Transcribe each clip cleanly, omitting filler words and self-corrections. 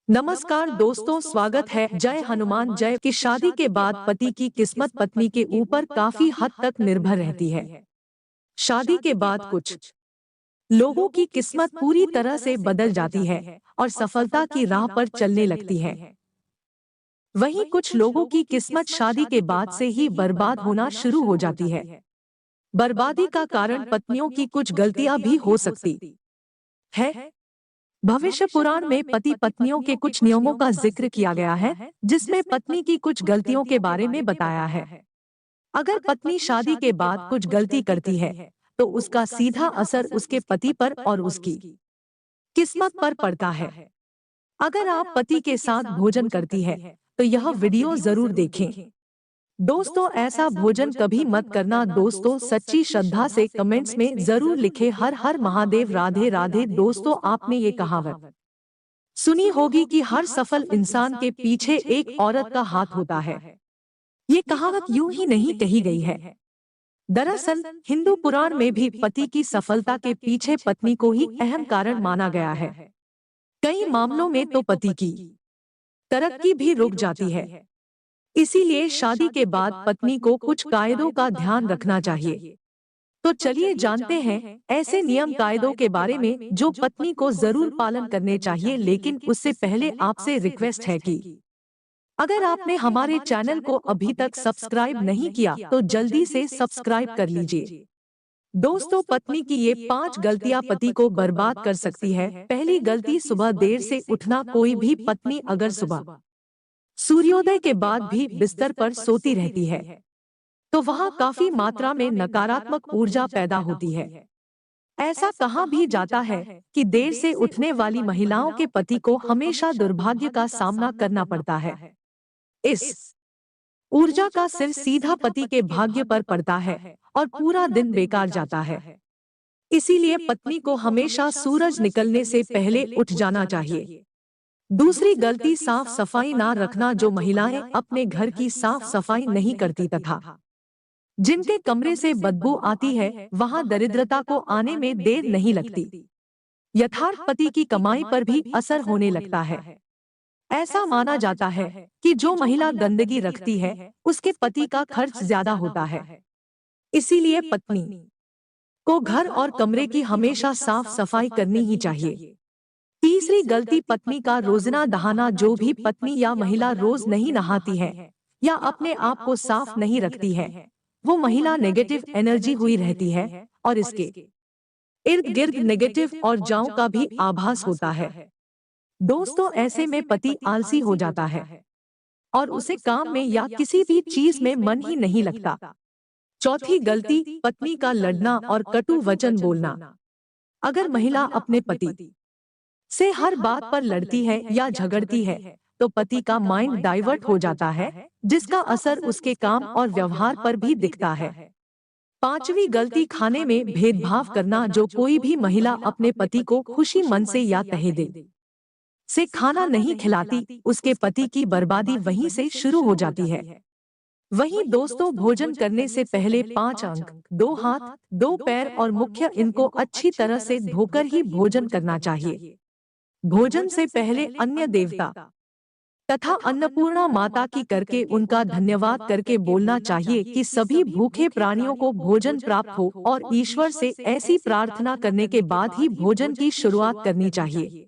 नमस्कार दोस्तों, स्वागत है जय हनुमान जय की शादी के बाद पति की किस्मत पत्नी के ऊपर काफी हद तक निर्भर रहती है। शादी के बाद कुछ लोगों की किस्मत पूरी तरह से बदल जाती है और सफलता की राह पर चलने लगती है। वहीं कुछ लोगों की किस्मत शादी के बाद से ही बर्बाद होना शुरू हो जाती है। बर्बादी का कारण पत्नियों की कुछ गलतियां भी हो सकती है। भविष्य पुराण में पति पत्नियों के कुछ नियमों का जिक्र किया गया है, जिसमें पत्नी की कुछ गलतियों के बारे में बताया है। अगर पत्नी शादी के बाद कुछ गलती करती है, तो उसका सीधा असर उसके पति पर और उसकी किस्मत पर पड़ता है। अगर आप पति के साथ भोजन करती है, तो यह वीडियो जरूर देखें। दोस्तों, ऐसा भोजन कभी मत करना। दोस्तों, सच्ची श्रद्धा से कमेंट्स में जरूर लिखें हर हर महादेव, राधे राधे। दोस्तों, आपने ये कहावत सुनी होगी कि हर सफल इंसान के पीछे एक औरत का हाथ होता है। ये कहावत यूं ही नहीं कही गई है। दरअसल हिंदू पुराण में भी पति की सफलता के पीछे पत्नी को ही अहम कारण माना गया है। कई मामलों में तो पति की तरक्की भी रुक जाती है। इसीलिए शादी के बाद पत्नी को कुछ कायदों का ध्यान रखना चाहिए। तो चलिए जानते हैं ऐसे नियम कायदों के बारे में जो पत्नी को जरूर पालन करने चाहिए। लेकिन उससे पहले आपसे रिक्वेस्ट है कि अगर आपने हमारे चैनल को अभी तक सब्सक्राइब नहीं किया तो जल्दी से सब्सक्राइब कर लीजिए। दोस्तों, पत्नी की ये 5 गलतियां पति को बर्बाद कर सकती है। पहली गलती, सुबह देर से उठना। कोई भी पत्नी अगर सुबह सूर्योदय के बाद भी बिस्तर पर सोती रहती है, तो वहाँ काफी मात्रा में नकारात्मक ऊर्जा पैदा होती है। ऐसा कहा भी जाता है कि देर से उठने वाली महिलाओं के पति को हमेशा दुर्भाग्य का सामना करना पड़ता है। इस ऊर्जा का सिर सीधा पति के भाग्य पर पड़ता है और पूरा दिन बेकार जाता है। इसीलिए पत्नी को हमेशा सूरज निकलने से पहले उठ जाना चाहिए। दूसरी गलती, साफ सफाई ना रखना। जो महिलाएं अपने घर की साफ सफाई नहीं करती तथा जिनके कमरे से बदबू आती है, वहां दरिद्रता को आने में देर नहीं लगती। यथार्थ पति की कमाई पर भी असर होने लगता है। ऐसा माना जाता है कि जो महिला गंदगी रखती है, उसके पति का खर्च ज्यादा होता है। इसीलिए पत्नी को घर और कमरे की हमेशा साफ सफाई करनी ही चाहिए। तीसरी गलती, पत्नी का रोजाना नहाना। जो भी पत्नी या महिला रोज नहीं नहाती है या अपने आप को साफ नहीं रखती है, वो महिला नेगेटिव एनर्जी हुई रहती है और इसके इर्द गिर्द नेगेटिव और जाओं का भी आभास होता है। दोस्तों, ऐसे में पति आलसी हो जाता है और उसे काम में या किसी भी चीज में मन ही नहीं लगता। चौथी गलती, पत्नी का लड़ना और कटु वचन बोलना। अगर महिला अपने पति से हर बात पर लड़ती है या झगड़ती है, तो पति का माइंड डाइवर्ट हो जाता है, जिसका असर उसके काम और व्यवहार पर भी दिखता है। पांचवी गलती, खाने में भेदभाव करना। जो कोई भी महिला अपने पति को खुशी मन से या तहे दिल से खाना नहीं खिलाती, उसके पति की बर्बादी वहीं से शुरू हो जाती है। वहीं दोस्तों, भोजन करने से पहले 5 अंग, 2 हाथ, 2 पैर और मुख्य, इनको अच्छी तरह से धोकर ही भोजन करना चाहिए। भोजन से पहले अन्य देवता तथा अन्नपूर्णा माता की करके उनका धन्यवाद करके बोलना चाहिए कि सभी भूखे प्राणियों को भोजन प्राप्त हो, और ईश्वर से ऐसी प्रार्थना करने के बाद ही भोजन की शुरुआत करनी चाहिए।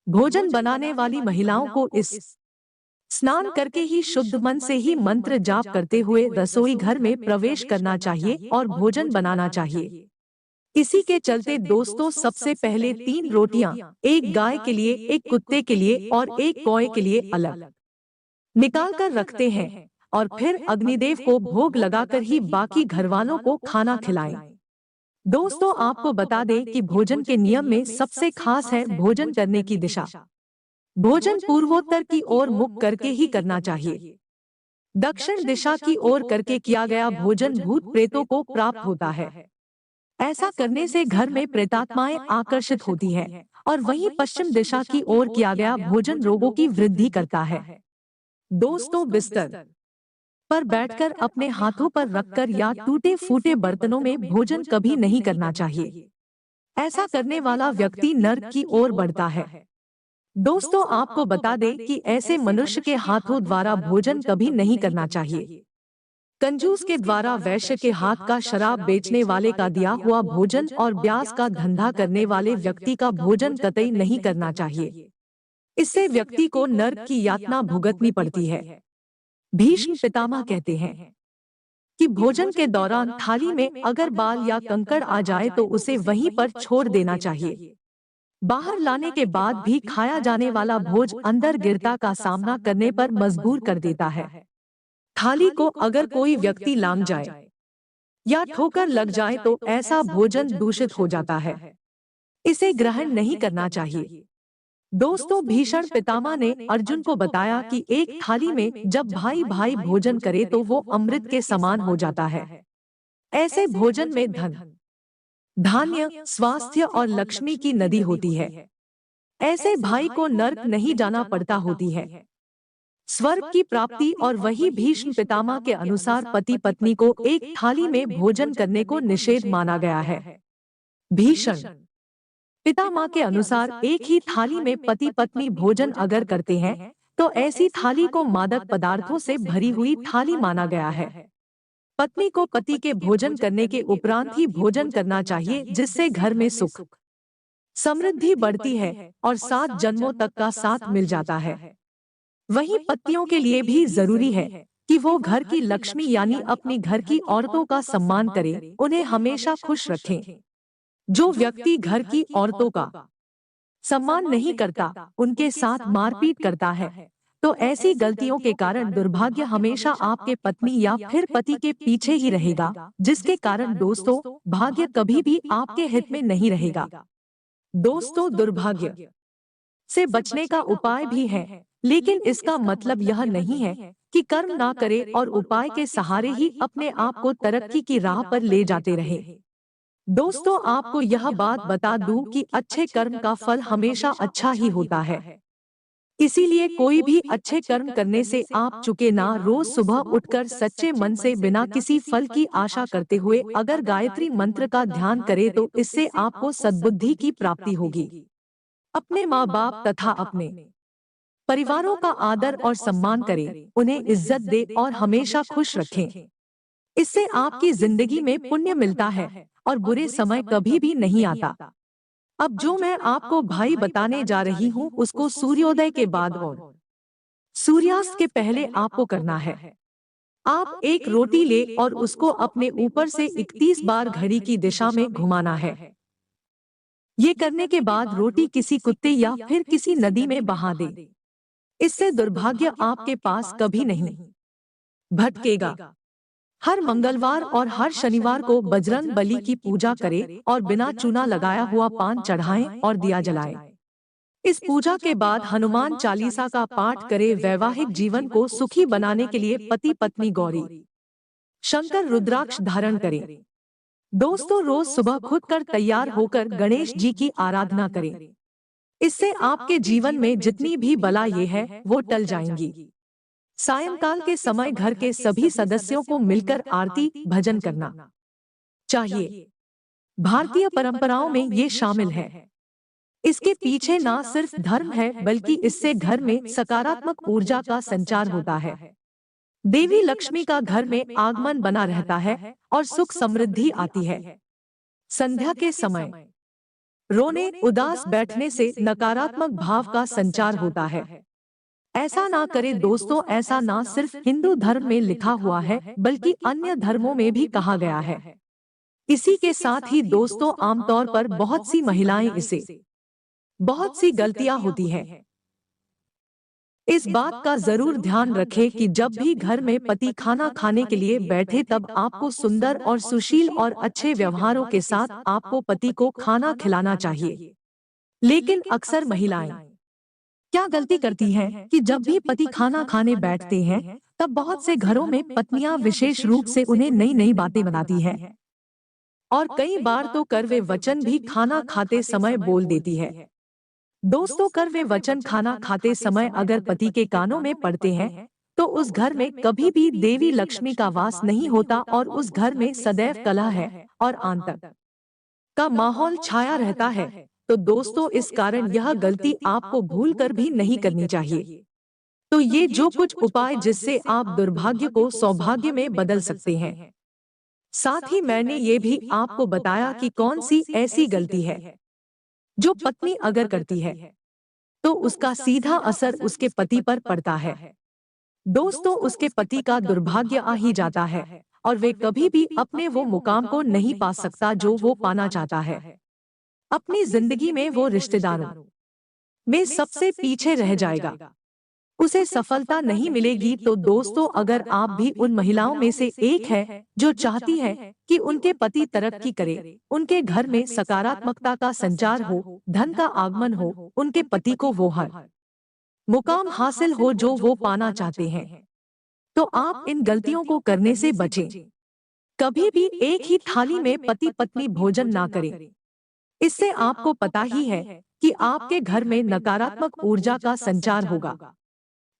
भोजन बनाने वाली महिलाओं को इस स्नान करके ही शुद्ध मन से ही मंत्र जाप करते हुए रसोई घर में प्रवेश करना चाहिए और भोजन बनाना चाहिए। इसी के चलते दोस्तों, सबसे पहले 3 रोटियां, एक गाय के लिए, एक कुत्ते के लिए और एक कौए के लिए अलग निकाल कर रखते हैं और फिर अग्निदेव को भोग लगाकर ही बाकी घरवालों को खाना खिलाएं। दोस्तों, आपको बता दें कि भोजन के नियम में सबसे खास है भोजन करने की दिशा। भोजन पूर्वोत्तर की ओर मुख करके ही करना चाहिए। दक्षिण दिशा की ओर करके किया गया भोजन भूत प्रेतों को प्राप्त होता है। ऐसा करने से घर में प्रेतात्माएं आकर्षित होती है, और वहीं पश्चिम दिशा की ओर किया गया भोजन रोगों की वृद्धि करता है। दोस्तों, बिस्तर पर बैठकर अपने हाथों पर रखकर या टूटे फूटे बर्तनों में भोजन कभी नहीं करना चाहिए। ऐसा करने वाला व्यक्ति नर्क की ओर बढ़ता है। दोस्तों, आपको बता दें कि ऐसे मनुष्य के हाथों द्वारा भोजन कभी नहीं करना चाहिए। कंजूस के द्वारा वैश्य के हाथ का शराब बेचने वाले का दिया हुआ भोजन और ब्याज का धंधा करने वाले व्यक्ति का भोजन कतई नहीं करना चाहिए। इससे व्यक्ति को नर्क की यातना भुगतनी पड़ती है। भीष्म पितामह कहते हैं कि भोजन के दौरान थाली में अगर बाल या कंकड़ आ जाए तो उसे वहीं पर छोड़ देना चाहिए। बाहर लाने के बाद भी खाया जाने वाला भोज अंदर गिरता का सामना करने पर मजबूर कर देता है। थाली को अगर कोई व्यक्ति लांग जाए या ठोकर लग जाए तो ऐसा भोजन दूषित हो जाता है। इसे ग्रहण नहीं करना चाहिए। दोस्तों, भीषण पितामह ने अर्जुन को बताया कि एक थाली में जब भाई भाई भोजन करे तो वो अमृत के समान हो जाता है। ऐसे भोजन में धन, धान्य, स्वास्थ्य और लक्ष्मी की नदी होती है। ऐसे भाई को नर्क नहीं जाना पड़ता होती है, स्वर्ग की प्राप्ति। और वही भीष्म पितामह के अनुसार पति पत्नी को एक थाली में भोजन करने को निषेध माना गया है। भीषण पितामह के अनुसार एक ही थाली में पति पत्नी भोजन अगर करते हैं तो ऐसी थाली को मादक पदार्थों से भरी हुई थाली माना गया है। पत्नी को पति के भोजन करने के उपरांत ही भोजन करना चाहिए, जिससे घर में सुख समृद्धि बढ़ती है और 7 जन्मों तक का साथ मिल जाता है। वहीं पतियों के लिए भी जरूरी है कि वो घर की लक्ष्मी यानी अपनी घर की औरतों का सम्मान करें, उन्हें हमेशा खुश रखें। जो व्यक्ति घर की औरतों का सम्मान नहीं करता, उनके साथ मारपीट करता है, तो ऐसी गलतियों के कारण दुर्भाग्य हमेशा आपके पत्नी या फिर पति के पीछे ही रहेगा, जिसके कारण दोस्तों भाग्य कभी भी आपके हित में नहीं रहेगा। दोस्तों, दुर्भाग्य से बचने का उपाय भी है, लेकिन इसका मतलब यह नहीं है कि कर्म ना करें और उपाय के सहारे ही अपने आप को तरक्की की राह पर ले जाते रहे। दोस्तों, आपको यह बात बता दूं कि अच्छे कर्म का फल हमेशा अच्छा ही होता है। इसीलिए कोई भी अच्छे कर्म करने से आप चुके ना। रोज सुबह उठकर सच्चे मन से बिना किसी फल की आशा करते हुए अगर गायत्री मंत्र का ध्यान करें तो इससे आपको सद्बुद्धि की प्राप्ति होगी। अपने माँ बाप तथा अपने परिवारों का आदर और सम्मान करें, उन्हें इज्जत दे और हमेशा खुश रखें। इससे आपकी जिंदगी में पुण्य मिलता है और बुरे समय कभी भी नहीं आता। अब जो मैं आपको भाई बताने जा रही हूँ उसको सूर्योदय के बाद और सूर्यास्त के पहले आपको करना है। आप एक रोटी ले और उसको अपने ऊपर से 31 बार घड़ी की दिशा में घुमाना है। ये करने के बाद रोटी किसी कुत्ते या फिर किसी नदी में बहा दे। इससे दुर्भाग्य आपके पास कभी नहीं भटकेगा। हर मंगलवार और हर शनिवार को बजरंग बली की पूजा करें और बिना चूना लगाया हुआ पान चढ़ाएं और दिया जलाएं। इस पूजा के बाद हनुमान चालीसा का पाठ करें। वैवाहिक जीवन को सुखी बनाने के लिए पति पत्नी गौरी शंकर रुद्राक्ष धारण करें। दोस्तों, रोज सुबह खुद कर तैयार होकर गणेश जी की आराधना करें। इससे आपके जीवन में जितनी भी बलाएं है वो टल जाएंगी। सायंकाल के समय घर के सभी सदस्यों को मिलकर आरती भजन करना चाहिए। भारतीय परंपराओं में ये शामिल है। इसके पीछे ना सिर्फ धर्म है बल्कि इससे घर में सकारात्मक ऊर्जा का संचार होता है। देवी लक्ष्मी का घर में आगमन बना रहता है और सुख समृद्धि आती है। संध्या के समय रोने उदास बैठने से नकारात्मक भाव का संचार होता है। ऐसा ना करें दोस्तों। ऐसा ना सिर्फ हिंदू धर्म में लिखा हुआ है बल्कि अन्य धर्मों में भी कहा गया है। इसी के साथ ही दोस्तों, आमतौर पर बहुत सी महिलाएं इसे बहुत सी गलतियां होती हैं। इस बात का जरूर ध्यान रखें कि जब भी घर में पति खाना खाने के लिए बैठे तब आपको सुंदर और सुशील और अच्छे व्यवहारों के साथ आपको पति को खाना खिलाना चाहिए। लेकिन अक्सर महिलाएं क्या गलती करती हैं कि जब भी पति खाना खाने बैठते हैं तब बहुत से घरों में पत्नियां विशेष रूप से उन्हें नई नई बातें बताती हैं और कई बार तो कड़वे वचन भी खाना खाते समय बोल देती है। दोस्तों, कड़वे वचन खाना खाते समय अगर पति के कानों में पड़ते हैं तो उस घर में कभी भी देवी लक्ष्मी का वास नहीं होता और उस घर में सदैव कलह है और आतंक का माहौल छाया रहता है। तो दोस्तों इस कारण यह गलती आपको भूलकर भी नहीं करनी चाहिए। तो ये जो कुछ उपाय जिससे आप दुर्भाग्य को सौभाग्य में बदल सकते हैं। साथ ही मैंने ये भी आपको बताया कि कौन सी ऐसी गलती है जो पत्नी अगर करती है तो उसका सीधा असर उसके पति पर पड़ता है। दोस्तों उसके पति का दुर्भाग्य आ ही जाता है और वे कभी भी अपने वो मुकाम को नहीं पा सकता जो वो पाना चाहता है। अपनी जिंदगी में वो रिश्तेदारों में सबसे पीछे रह जाएगा, उसे सफलता नहीं मिलेगी। तो दोस्तों अगर आप भी उन महिलाओं में से एक है जो चाहती है कि उनके पति तरक्की करे, उनके घर में सकारात्मकता का संचार हो, धन का आगमन हो, उनके पति को वो हर मुकाम हासिल हो जो वो पाना चाहते हैं, तो आप इन गलतियों को करने से बचें। कभी भी एक ही थाली में पति पत्नी भोजन ना करें। इससे आपको पता ही है कि आपके घर में नकारात्मक ऊर्जा का संचार होगा,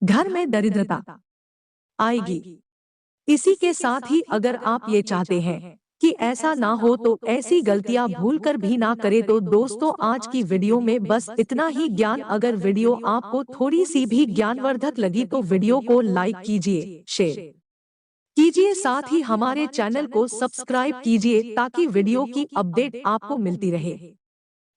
घर में दरिद्रता आएगी। इसी के साथ ही अगर आप ये चाहते हैं कि ऐसा ना हो तो ऐसी गलतियां भूलकर भी ना करें। तो दोस्तों आज की वीडियो में बस इतना ही ज्ञान। अगर वीडियो आपको थोड़ी सी भी ज्ञानवर्धक लगी तो वीडियो को लाइक कीजिए, शेयर कीजिए, साथ ही हमारे चैनल को सब्सक्राइब कीजिए ताकि वीडियो की अपडेट आपको मिलती रहे।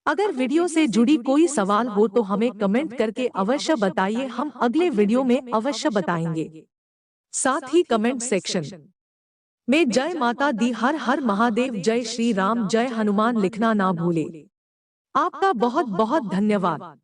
अगर वीडियो से जुड़ी कोई सवाल हो तो हमें कमेंट करके अवश्य बताइए, हम अगले वीडियो में अवश्य बताएंगे। साथ ही कमेंट सेक्शन में जय माता दी, हर हर महादेव, जय श्री राम, जय हनुमान लिखना ना भूले। आपका बहुत बहुत धन्यवाद।